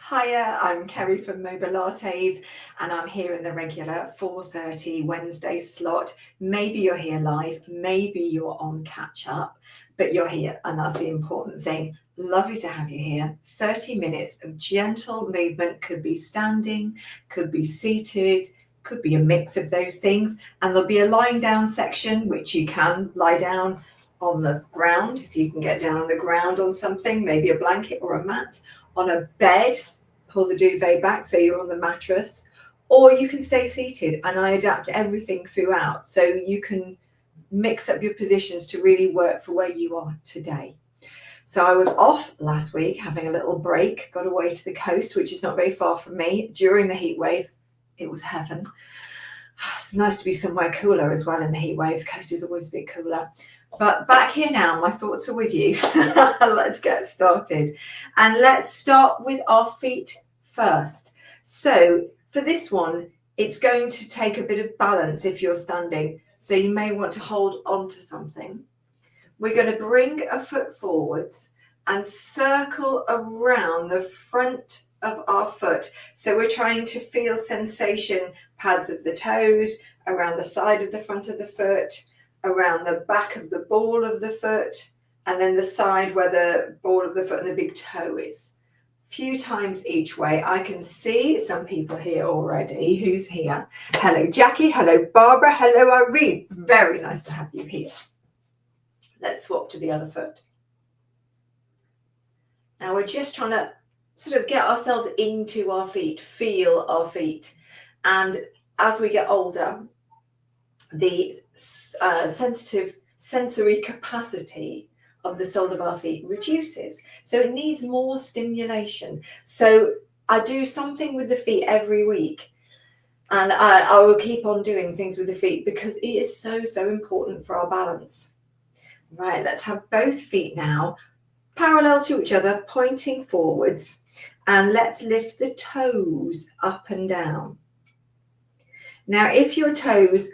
Hiya, I'm Kerry from Mobilates and I'm here in the regular 4:30 Wednesday slot. Maybe you're here live, maybe you're on catch up, but you're here and that's the important thing. Lovely to have you here. 30 minutes of gentle movement, could be standing, could be seated, could be a mix of those things. And there'll be a lying down section, which you can lie down on the ground if you can get down on the ground on something, maybe a blanket or a mat, on a bed. Pull the duvet back so you're on the mattress, or you can stay seated, and I adapt everything throughout so you can mix up your positions to really work for where you are today. So I was off last week having a little break, got away to the coast, which is not very far from me, during the heat wave. It was heaven. It's nice to be somewhere cooler as well in the heat wave. The coast is always a bit cooler. But back here now, my thoughts are with you. Let's get started. And let's start with our feet first. So for this one, it's going to take a bit of balance if you're standing. So you may want to hold on to something. We're going to bring a foot forwards and circle around the front of our foot. So we're trying to feel sensation, pads of the toes, around the side of the front of the foot, around the back of the ball of the foot, and then the side where the ball of the foot and the big toe is. Few times each way. I can see some people here already. Who's here? Hello, Jackie. Hello, Barbara. Hello, Irene. Very nice to have you here. Let's swap to the other foot. Now we're just trying to sort of get ourselves into our feet, feel our feet. And as we get older, the sensory capacity of the sole of our feet reduces. So it needs more stimulation. So I do something with the feet every week. And I will keep on doing things with the feet because it is so important for our balance. Right, let's have both feet now parallel to each other, pointing forwards. And let's lift the toes up and down. Now, if your toes,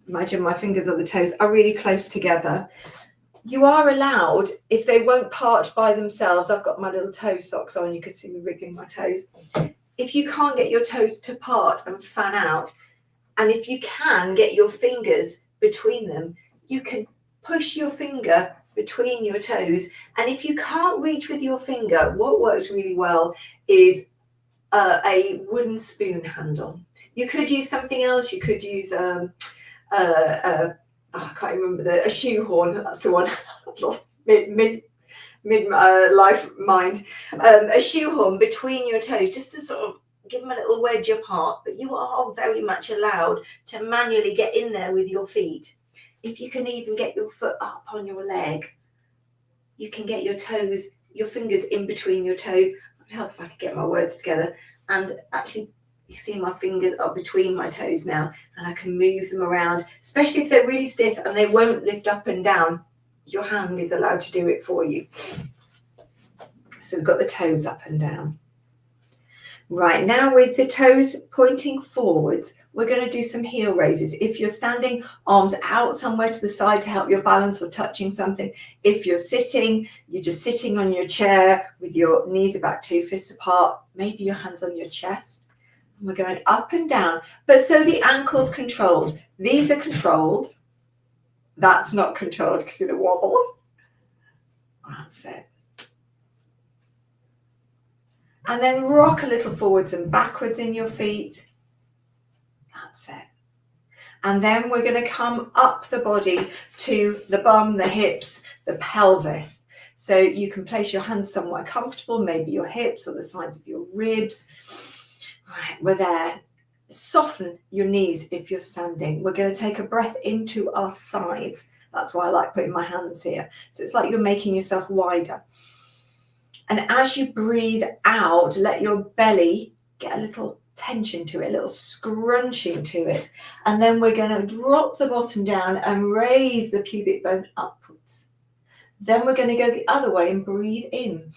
imagine my fingers on the toes, are really close together, you are allowed, if they won't part by themselves, I've got my little toe socks on, you can see me wriggling my toes. If you can't get your toes to part and fan out, and if you can get your fingers between them, you can push your finger between your toes. And if you can't reach with your finger, what works really well is a wooden spoon handle. You could use something else. You could use I can't remember a shoehorn. That's the one. mid life mind. A shoehorn between your toes, just to sort of give them a little wedge apart. But you are very much allowed to manually get in there with your feet. If you can even get your foot up on your leg, you can get your toes, your fingers in between your toes. It would help if I could get my words together. And actually, you see my fingers are between my toes now, and I can move them around, especially if they're really stiff and they won't lift up and down. Your hand is allowed to do it for you. So we've got the toes up and down. Right, now with the toes pointing forwards, we're going to do some heel raises. If you're standing, arms out somewhere to the side to help your balance or touching something. If you're sitting, you're just sitting on your chair with your knees about 2 fists apart, maybe your hands on your chest. And we're going up and down, but so the ankle's controlled. These are controlled. That's not controlled. You can see the wobble. That's it. And then rock a little forwards and backwards in your feet. That's it. And then we're going to come up the body to the bum, the hips, the pelvis. So you can place your hands somewhere comfortable, maybe your hips or the sides of your ribs. Right, we're there. Soften your knees if you're standing. We're going to take a breath into our sides. That's why I like putting my hands here. So it's like you're making yourself wider. And as you breathe out, let your belly get a little tension to it, a little scrunching to it. And then we're going to drop the bottom down and raise the pubic bone upwards. Then we're going to go the other way and breathe in.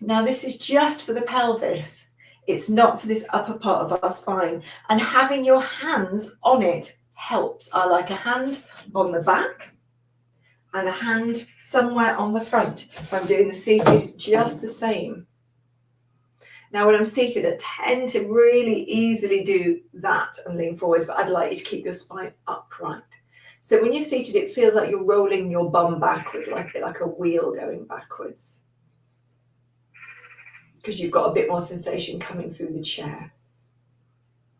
Now this is just for the pelvis. It's not for this upper part of our spine. And having your hands on it helps. I like a hand on the back and a hand somewhere on the front. If I'm doing the seated, just the same. Now, when I'm seated, I tend to really easily do that and lean forwards, but I'd like you to keep your spine upright. So when you're seated, it feels like you're rolling your bum backwards, like a wheel going backwards, because you've got a bit more sensation coming through the chair.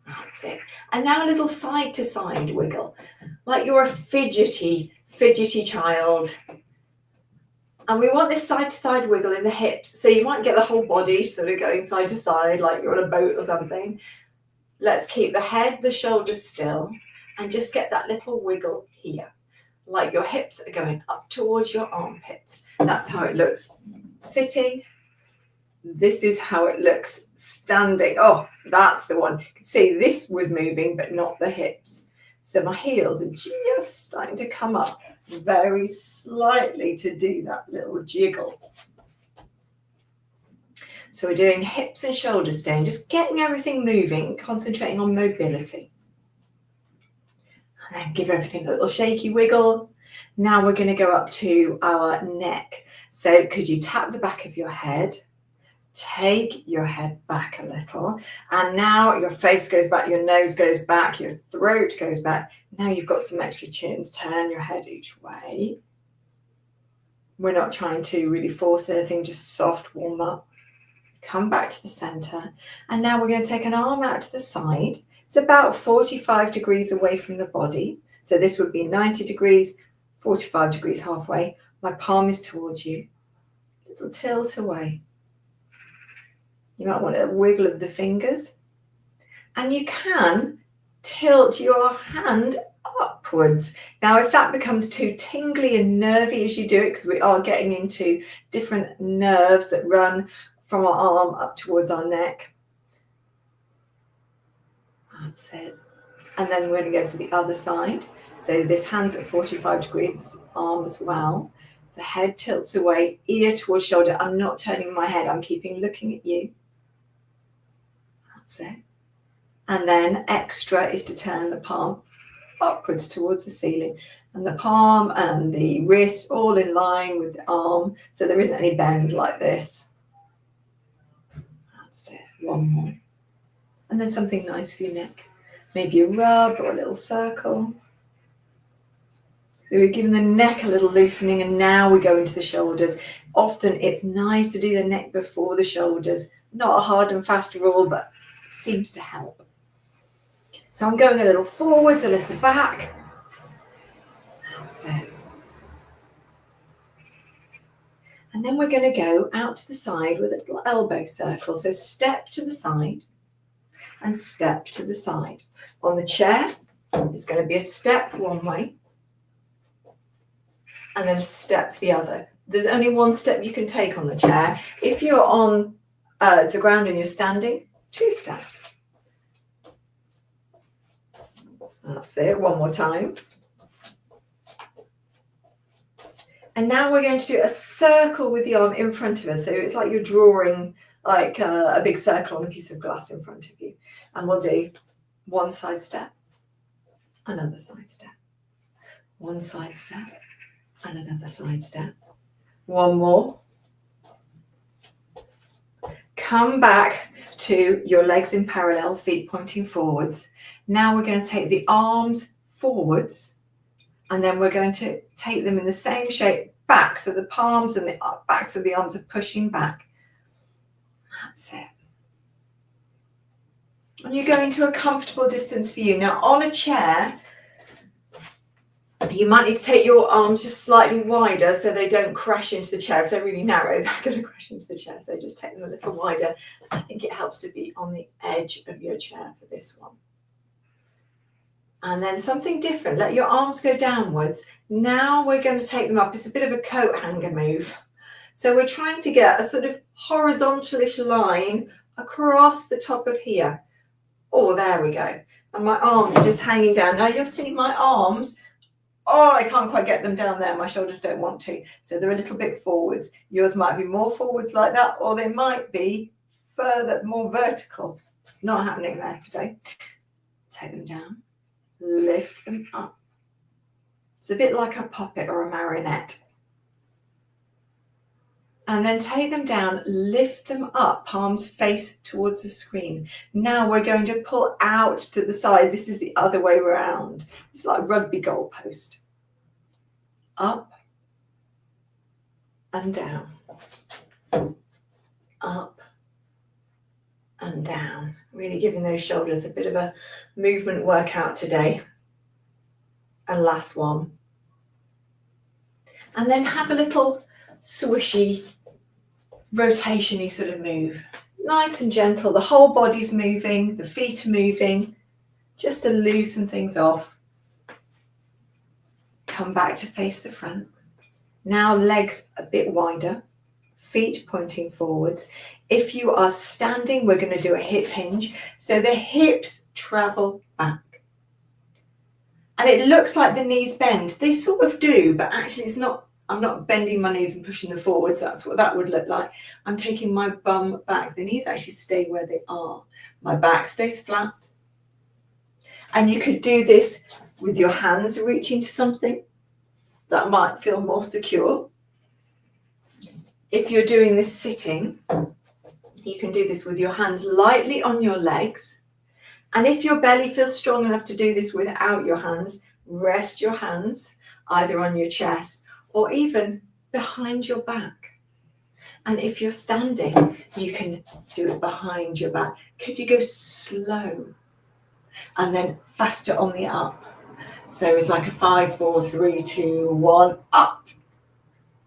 That's it. And now a little side to side wiggle, like you're a fidgety child. And we want this side to side wiggle in the hips. So you might get the whole body sort of going side to side, like you're on a boat or something. Let's keep the head, the shoulders still, and just get that little wiggle here, like your hips are going up towards your armpits. That's how it looks sitting. This is how it looks standing. Oh, that's the one. You can see this was moving, but not the hips. So my heels are just starting to come up very slightly to do that little jiggle. So we're doing hips and shoulders down, just getting everything moving, concentrating on mobility. And then give everything a little shaky wiggle. Now we're going to go up to our neck. So could you tap the back of your head? Take your head back a little, and now your face goes back, your nose goes back, your throat goes back. Now you've got some extra chins. Turn your head each way. We're not trying to really force anything, just soft warm up. Come back to the center, and now we're going to take an arm out to the side. It's about 45 degrees away from the body. So this would be 90 degrees, 45 degrees halfway. My palm is towards you. Little tilt away. You might want a wiggle of the fingers. And you can tilt your hand upwards. Now, if that becomes too tingly and nervy as you do it, because we are getting into different nerves that run from our arm up towards our neck. That's it. And then we're going to go for the other side. So this hand's at 45 degrees, arm as well. The head tilts away, ear towards shoulder. I'm not turning my head. I'm keeping looking at you. That's it. And then extra is to turn the palm upwards towards the ceiling. And the palm and the wrist all in line with the arm. So there isn't any bend like this. That's it. One more. And then something nice for your neck. Maybe a rub or a little circle. So we're giving the neck a little loosening, and now we go into the shoulders. Often it's nice to do the neck before the shoulders. Not a hard and fast rule, but it seems to help. So I'm going a little forwards, a little back. That's it. And then we're going to go out to the side with a little elbow circle. So step to the side and step to the side. On the chair, it's going to be a step one way and then a step the other. There's only one step you can take on the chair. If you're on the ground and you're standing, 2 steps. That's it. One more time. And now we're going to do a circle with the arm in front of us. So it's like you're drawing like a big circle on a piece of glass in front of you. And we'll do one side step, another side step, one side step, and another side step. One more. Come back to your legs in parallel, feet pointing forwards. Now we're going to take the arms forwards, and then we're going to take them in the same shape back. So the palms and the backs of the arms are pushing back. That's it. And you're going to a comfortable distance for you. Now on a chair, you might need to take your arms just slightly wider so they don't crash into the chair. If they're really narrow, they're going to crash into the chair. So just take them a little wider. I think it helps to be on the edge of your chair for this one. And then something different. Let your arms go downwards. Now we're going to take them up. It's a bit of a coat hanger move. So we're trying to get a sort of horizontalish line across the top of here. Oh, there we go. And my arms are just hanging down. Now you'll see my arms. Oh, I can't quite get them down there. My shoulders don't want to. So they're a little bit forwards. Yours might be more forwards like that, or they might be further, more vertical. It's not happening there today. Take them down. Lift them up. It's a bit like a puppet or a marionette. And then take them down, lift them up, palms face towards the screen. Now we're going to pull out to the side. This is the other way around. It's like rugby goalpost. Up and down. Up and down. Really giving those shoulders a bit of a movement workout today. And last one. And then have a little swishy, rotation-y sort of move. Nice and gentle. The whole body's moving, the feet are moving, just to loosen things off. Come back to face the front. Now legs a bit wider, feet pointing forwards. If you are standing, we're going to do a hip hinge. So the hips travel back. And it looks like the knees bend. They sort of do, but actually it's not. I'm not bending my knees and pushing them forwards. That's what that would look like. I'm taking my bum back. The knees actually stay where they are. My back stays flat. And you could do this with your hands reaching to something. That might feel more secure. If you're doing this sitting, you can do this with your hands lightly on your legs. And if your belly feels strong enough to do this without your hands, rest your hands either on your chest or even behind your back. And if you're standing, you can do it behind your back. Could you go slow and then faster on the up? So it's like a 5, 4, 3, 2, 1, up.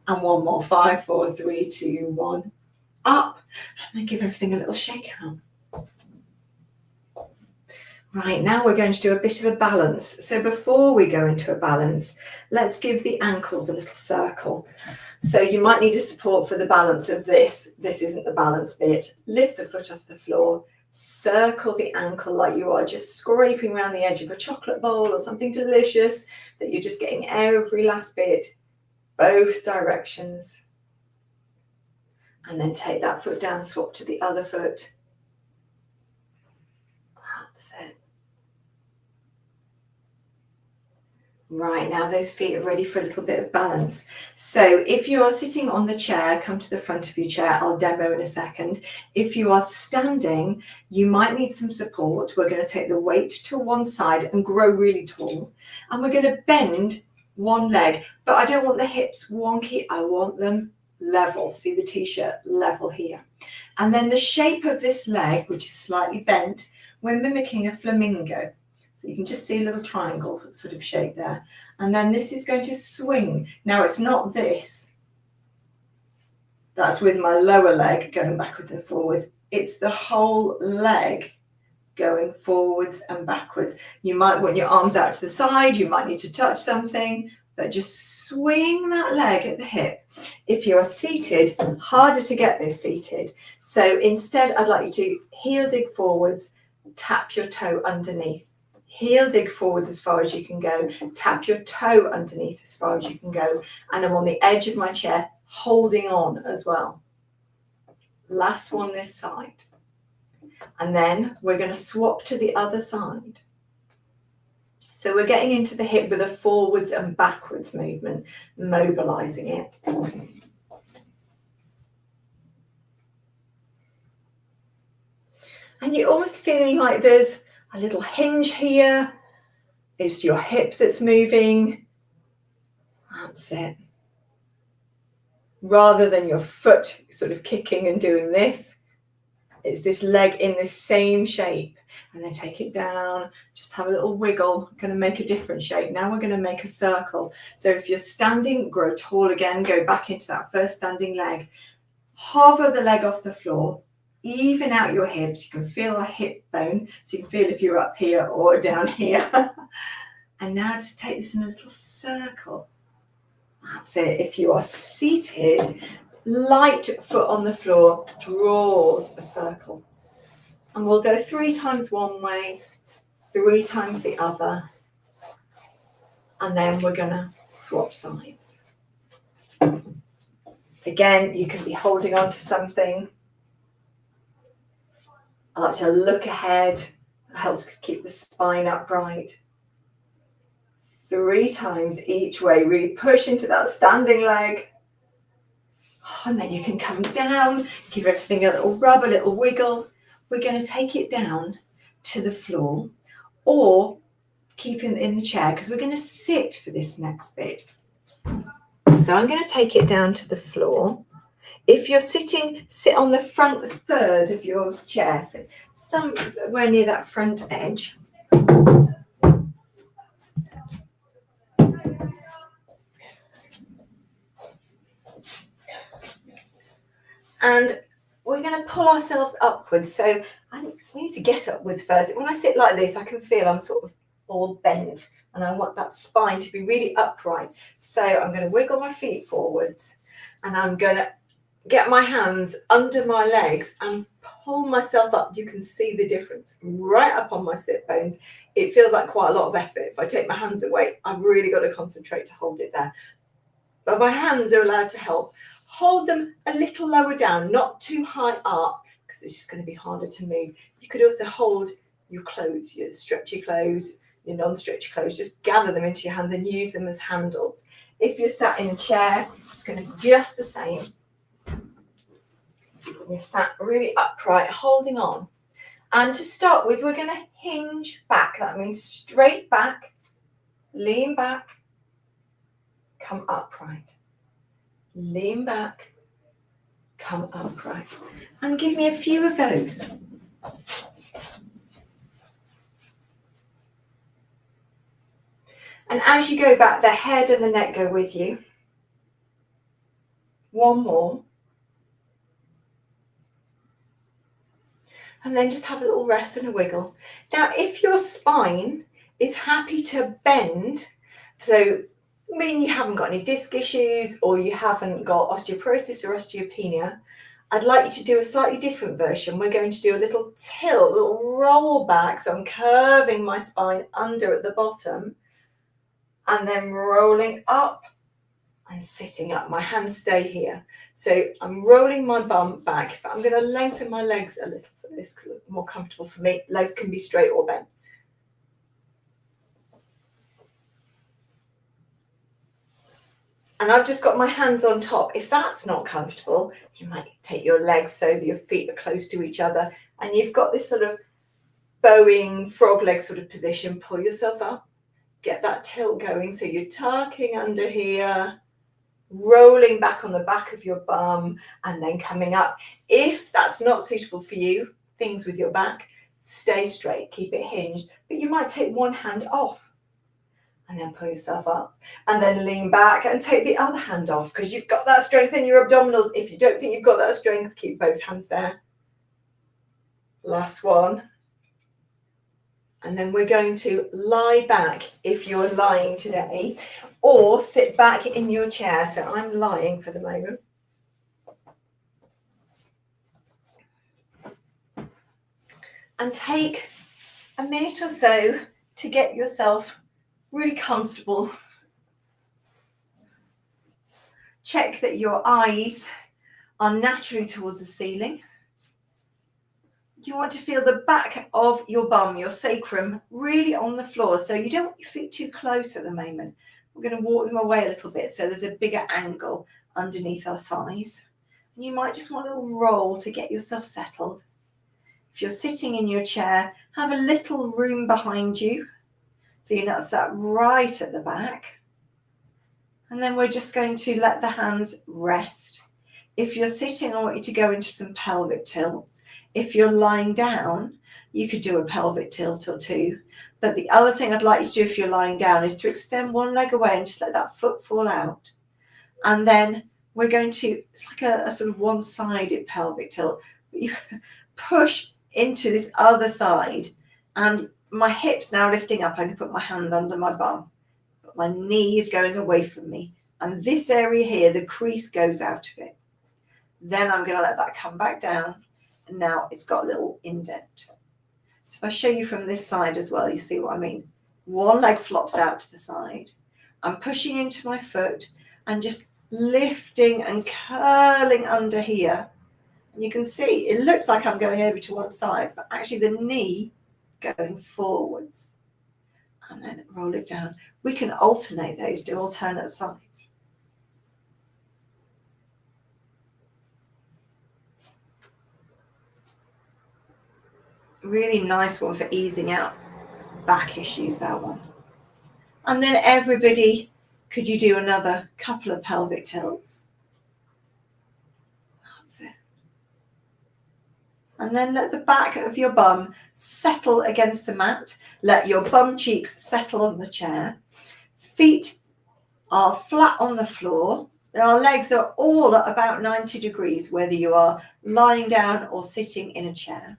And one more, 5, 4, 3, 2, 1, up. And then give everything a little shake out. Right, now we're going to do a bit of a balance. So before we go into a balance, let's give the ankles a little circle. So you might need a support for the balance of this. This isn't the balance bit. Lift the foot off the floor. Circle the ankle like you are just scraping around the edge of a chocolate bowl or something delicious that you're just getting every last bit, both directions. And then take that foot down, swap to the other foot. That's it. Right, now those feet are ready for a little bit of balance. So if you are sitting on the chair, come to the front of your chair. I'll demo in a second. If you are standing, you might need some support. We're going to take the weight to one side and grow really tall. And we're going to bend one leg, but I don't want the hips wonky. I want them level. See the t-shirt, level here. And then the shape of this leg, which is slightly bent, we're mimicking a flamingo. So you can just see a little triangle sort of shape there. And then this is going to swing. Now it's not this. That's with my lower leg going backwards and forwards. It's the whole leg going forwards and backwards. You might want your arms out to the side. You might need to touch something, but just swing that leg at the hip. If you are seated, harder to get this seated. So instead, I'd like you to heel dig forwards, tap your toe underneath. Heel dig forwards as far as you can go, tap your toe underneath as far as you can go, and I'm on the edge of my chair holding on as well. Last one this side. And then we're going to swap to the other side. So we're getting into the hip with a forwards and backwards movement, mobilizing it. And you're almost feeling like there's a little hinge here. It's your hip that's moving. That's it. Rather than your foot sort of kicking and doing this, it's this leg in the same shape. And then take it down, just have a little wiggle. Going to make a different shape. Now we're going to make a circle. So if you're standing, grow tall again, go back into that first standing leg. Hover the leg off the floor. Even out your hips. You can feel a hip bone, so you can feel if you're up here or down here. And now just take this in a little circle. That's it. If you are seated, light foot on the floor draws a circle. And we'll go 3 times one way, 3 times the other. And then we're going to swap sides. Again, you can be holding on to something. I like to look ahead. It helps keep the spine upright. 3 times each way. Really push into that standing leg. And then you can come down, give everything a little rub, a little wiggle. We're going to take it down to the floor or keep it in the chair because we're going to sit for this next bit. So I'm going to take it down to the floor. If you're sitting, sit on the front third of your chair, so somewhere near that front edge. And we're going to pull ourselves upwards. So we need to get upwards first. When I sit like this, I can feel I'm sort of all bent and I want that spine to be really upright. So I'm going to wiggle my feet forwards and I'm going to get my hands under my legs and pull myself up. You can see the difference right up on my sit bones. It feels like quite a lot of effort. If I take my hands away, I've really got to concentrate to hold it there. But my hands are allowed to help. Hold them a little lower down, not too high up, because it's just going to be harder to move. You could also hold your clothes, your stretchy clothes, your non-stretchy clothes. Just gather them into your hands and use them as handles. If you're sat in a chair, it's going to be just the same. You're sat really upright, holding on. And to start with, we're going to hinge back. That means straight back, lean back, come upright. Lean back, come upright. And give me a few of those. And as you go back, the head and the neck go with you. One more. And then just have a little rest and a wiggle. Now, if your spine is happy to bend, so meaning you haven't got any disc issues or you haven't got osteoporosis or osteopenia, I'd like you to do a slightly different version. We're going to do a little tilt, a little roll back. So I'm curving my spine under at the bottom and then rolling up and sitting up. My hands stay here. So I'm rolling my bum back. I'm going to lengthen my legs a little for this because it's more comfortable for me. Legs can be straight or bent. And I've just got my hands on top. If that's not comfortable, you might take your legs so that your feet are close to each other and you've got this sort of bowing frog leg sort of position. Pull yourself up, get that tilt going. So you're tucking under here, rolling back on the back of your bum and then coming up. If that's not suitable for you, things with your back, stay straight, keep it hinged, but you might take one hand off. And then pull yourself up and then lean back and take the other hand off because you've got that strength in your abdominals. If you don't think you've got that strength, keep both hands there. Last one. And then we're going to lie back if you're lying today or sit back in your chair. So I'm lying for the moment. And take a minute or so to get yourself really comfortable. Check that your eyes are naturally towards the ceiling. You want to feel the back of your bum, your sacrum, really on the floor. So you don't want your feet too close at the moment. We're going to walk them away a little bit so there's a bigger angle underneath our thighs. And you might just want a little roll to get yourself settled. If you're sitting in your chair, have a little room behind you. So you're not sat right at the back. And then we're just going to let the hands rest. If you're sitting, I want you to go into some pelvic tilts. If you're lying down, you could do a pelvic tilt or two. But the other thing I'd like you to do if you're lying down is to extend one leg away and just let that foot fall out. And then we're going to, it's like a sort of one-sided pelvic tilt. You push into this other side and my hips now lifting up. I can put my hand under my bum, but my knee is going away from me. And this area here, the crease goes out of it. Then I'm going to let that come back down. And now it's got a little indent. So if I show you from this side as well, you see what I mean. One leg flops out to the side. I'm pushing into my foot and just lifting and curling under here. And you can see it looks like I'm going over to one side, but actually the knee going forwards. and then roll it down. We can alternate those, do alternate sides. Really nice one for easing out back issues, that one. And then everybody, could you do another couple of pelvic tilts? That's it. And then let the back of your bum settle against the mat. Let your bum cheeks settle on the chair. Feet are flat on the floor. Our legs are all at about 90 degrees, whether you are lying down or sitting in a chair.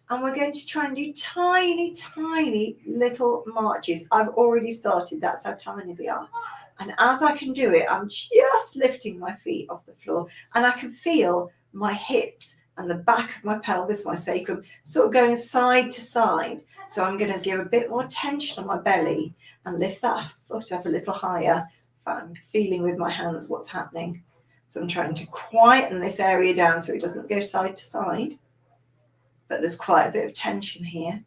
And we're going to try and do tiny, tiny little marches. I've already started. That's how tiny they are. And as I can do it, I'm just lifting my feet off the floor. And I can feel my hips and the back of my pelvis, my sacrum, sort of going side to side. So I'm going to give a bit more tension on my belly and lift that foot up a little higher. I'm feeling with my hands what's happening. So I'm trying to quieten this area down so it doesn't go side to side. But there's quite a bit of tension here.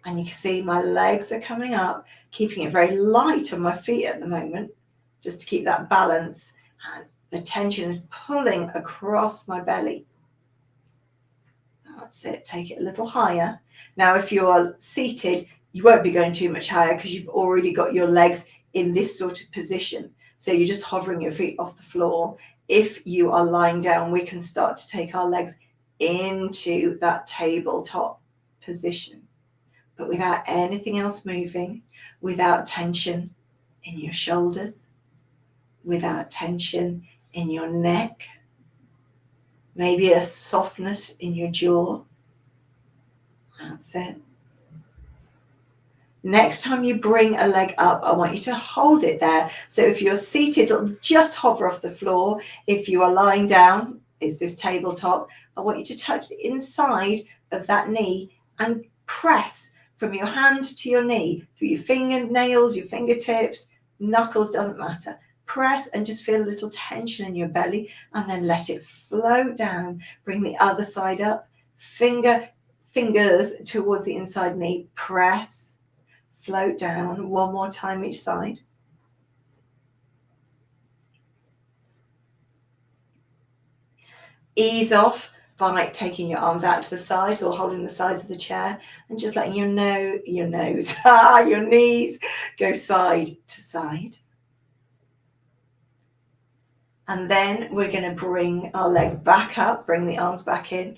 And you can see my legs are coming up, keeping it very light on my feet at the moment, just to keep that balance. And the tension is pulling across my belly. That's it. Take it a little higher. Now, if you're seated, you won't be going too much higher because you've already got your legs in this sort of position. So you're just hovering your feet off the floor. If you are lying down, we can start to take our legs into that tabletop position, but without anything else moving, without tension in your shoulders, without tension in your neck, maybe a softness in your jaw. That's it. Next time you bring a leg up, I want you to hold it there. So if you're seated, just hover off the floor. If you are lying down, it's this tabletop. I want you to touch the inside of that knee and press from your hand to your knee, through your fingernails, your fingertips, knuckles, doesn't matter. Press and just feel a little tension in your belly and then let it float down. Bring the other side up, fingers towards the inside knee, press, float down. One more time each side. Ease off by taking your arms out to the sides or holding the sides of the chair and just letting your nose, your knees go side to side. And then we're going to bring our leg back up, bring the arms back in,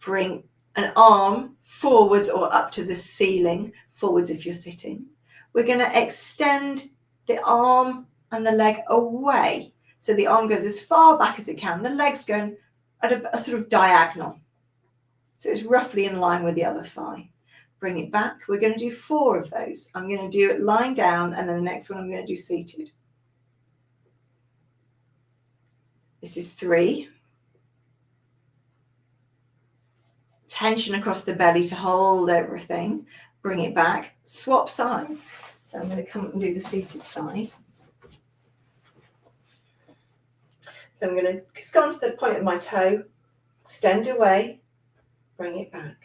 bring an arm forwards or up to the ceiling, forwards if you're sitting. We're going to extend the arm and the leg away. So the arm goes as far back as it can. The leg's going at a sort of diagonal. So it's roughly in line with the other thigh. Bring it back. We're going to do 4 of those. I'm going to do it lying down, and then the next one I'm going to do seated. This is 3. Tension across the belly to hold everything. Bring it back. Swap sides. So I'm going to come up and do the seated side. So I'm going to just go onto the point of my toe, extend away, bring it back.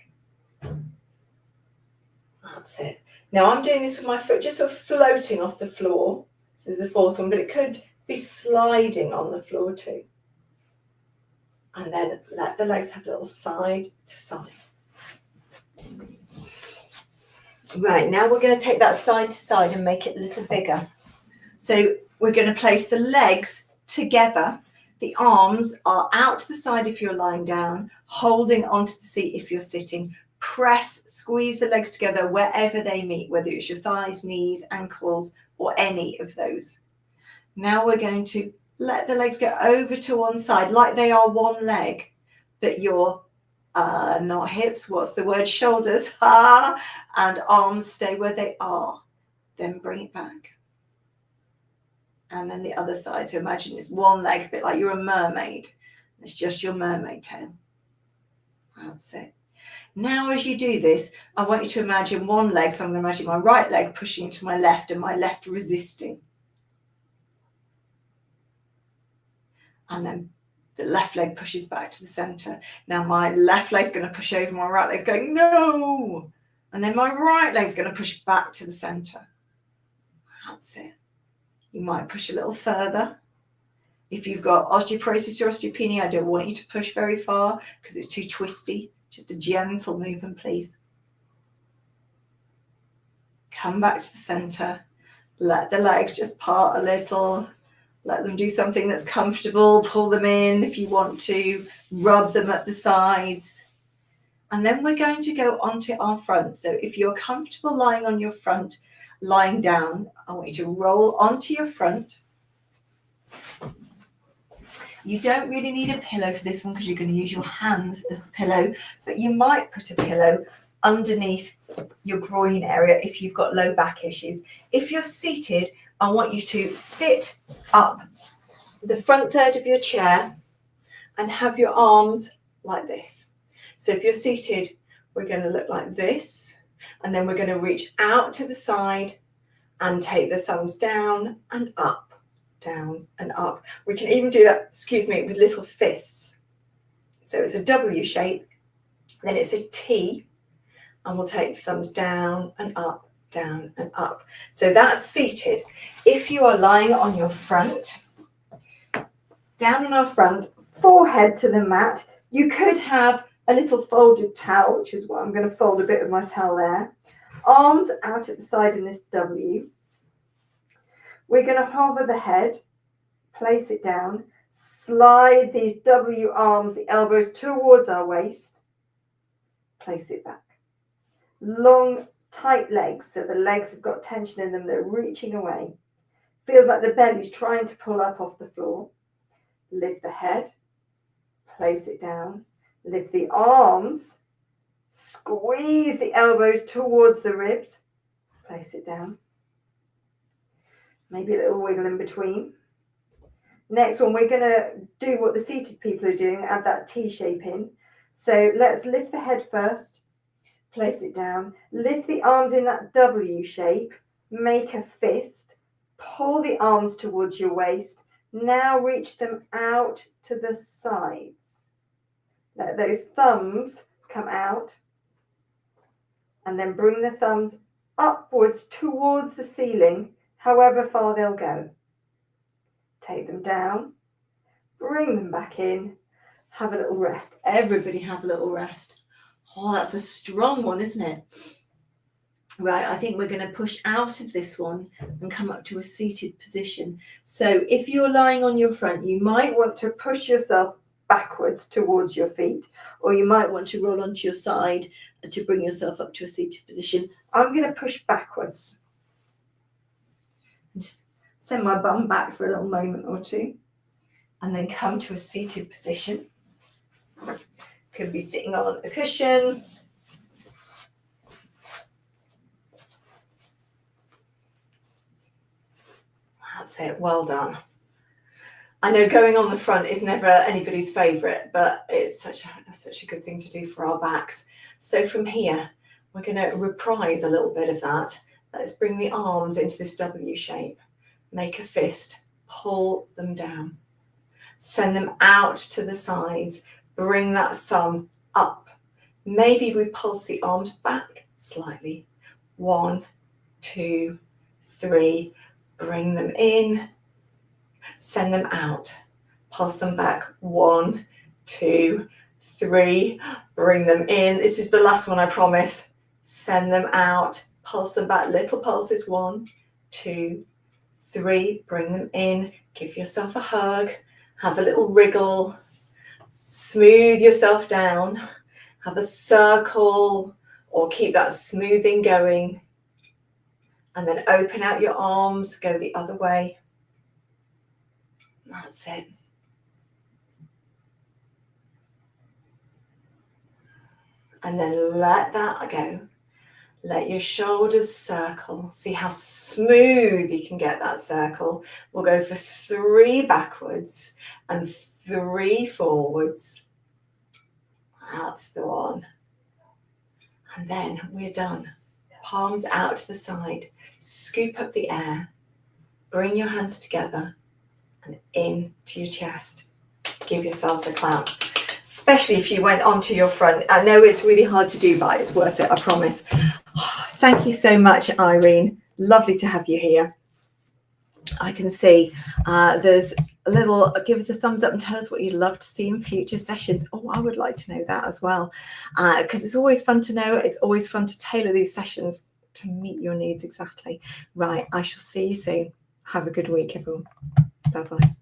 That's it. Now I'm doing this with my foot just sort of floating off the floor. This is the 4th one, but it could be sliding on the floor too. And then let the legs have a little side to side. Right, now we're going to take that side to side and make it a little bigger. So we're going to place the legs together. The arms are out to the side if you're lying down, holding onto the seat if you're sitting. Press, squeeze the legs together wherever they meet, whether it's your thighs, knees, ankles, or any of those. Now we're going to let the legs go over to one side like they are one leg, that your not hips, what's the word, shoulders, and arms stay where they are. Then bring it back. And then the other side. So imagine it's one leg, a bit like you're a mermaid. It's just your mermaid tail. That's it. Now, as you do this, I want you to imagine one leg. So I'm going to imagine my right leg pushing to my left and my left resisting. And then the left leg pushes back to the center. Now my left leg's going to push over, my right leg's going, no. And then my right leg's going to push back to the center. That's it. You might push a little further. If you've got osteoporosis or osteopenia, I don't want you to push very far because it's too twisty. Just a gentle movement, please. Come back to the center. Let the legs just part a little. Let them do something that's comfortable. Pull them in if you want to. Rub them at the sides. And then we're going to go onto our front. So if you're comfortable lying on your front, lying down, I want you to roll onto your front. You don't really need a pillow for this one because you're going to use your hands as the pillow, but you might put a pillow underneath your groin area if you've got low back issues. If you're seated, I want you to sit up the front third of your chair and have your arms like this. So if you're seated, we're going to look like this, and then we're going to reach out to the side and take the thumbs down and up, down and up. We can even do that, with little fists. So it's a W shape, then it's a T, and we'll take the thumbs down and up, down and up. So that's seated. If you are lying on your front, down on our front, forehead to the mat, you could have a little folded towel, which is what I'm going to fold a bit of my towel there. Arms out at the side in this W. We're going to hover the head, place it down, slide these W arms, the elbows towards our waist, place it back. Long, tight legs, so the legs have got tension in them, they're reaching away. Feels like the belly's trying to pull up off the floor. Lift the head, place it down, lift the arms, squeeze the elbows towards the ribs, place it down. Maybe a little wiggle in between. Next one, we're going to do what the seated people are doing, add that T shape in. So let's lift the head first, place it down, lift the arms in that W shape, make a fist, pull the arms towards your waist. Now reach them out to the sides. Let those thumbs come out, and then bring the thumbs upwards towards the ceiling, however far they'll go. Take them down, bring them back in, have a little rest. Everybody have a little rest. Oh, that's a strong one, isn't it? Right, I think we're going to push out of this one and come up to a seated position. So if you're lying on your front, you might want to push yourself backwards towards your feet, or you might want to roll onto your side to bring yourself up to a seated position. I'm going to push backwards. Just send my bum back for a little moment or two, and then come to a seated position. Could be sitting on a cushion. That's it, well done. I know going on the front is never anybody's favourite, but it's such a good thing to do for our backs. So from here, we're going to reprise a little bit of that. Let's bring the arms into this W shape. Make a fist, pull them down. Send them out to the sides. Bring that thumb up. Maybe we pulse the arms back slightly. 1, 2, 3. Bring them in. Send them out. Pulse them back. 1, 2, 3. Bring them in. This is the last one, I promise. Send them out. Pulse them back. Little pulses. 1, 2, 3. Bring them in. Give yourself a hug. Have a little wriggle. Smooth yourself down. Have a circle, or keep that smoothing going. And then open out your arms. Go the other way. That's it. And then let that go. Let your shoulders circle. See how smooth you can get that circle. We'll go for 3 backwards and 3 forwards. That's the one. And then we're done. Palms out to the side. Scoop up the air. Bring your hands together and into your chest. Give yourselves a clap. especially if you went onto your front. I know it's really hard to do, but it's worth it, I promise. Oh, thank you so much, Irene. Lovely to have you here. I can see there's a little, give us a thumbs up and tell us what you'd love to see in future sessions. Oh, I would like to know that as well, because it's always fun to know. It's always fun to tailor these sessions to meet your needs exactly. Right, I shall see you soon. Have a good week, everyone. Bye-bye.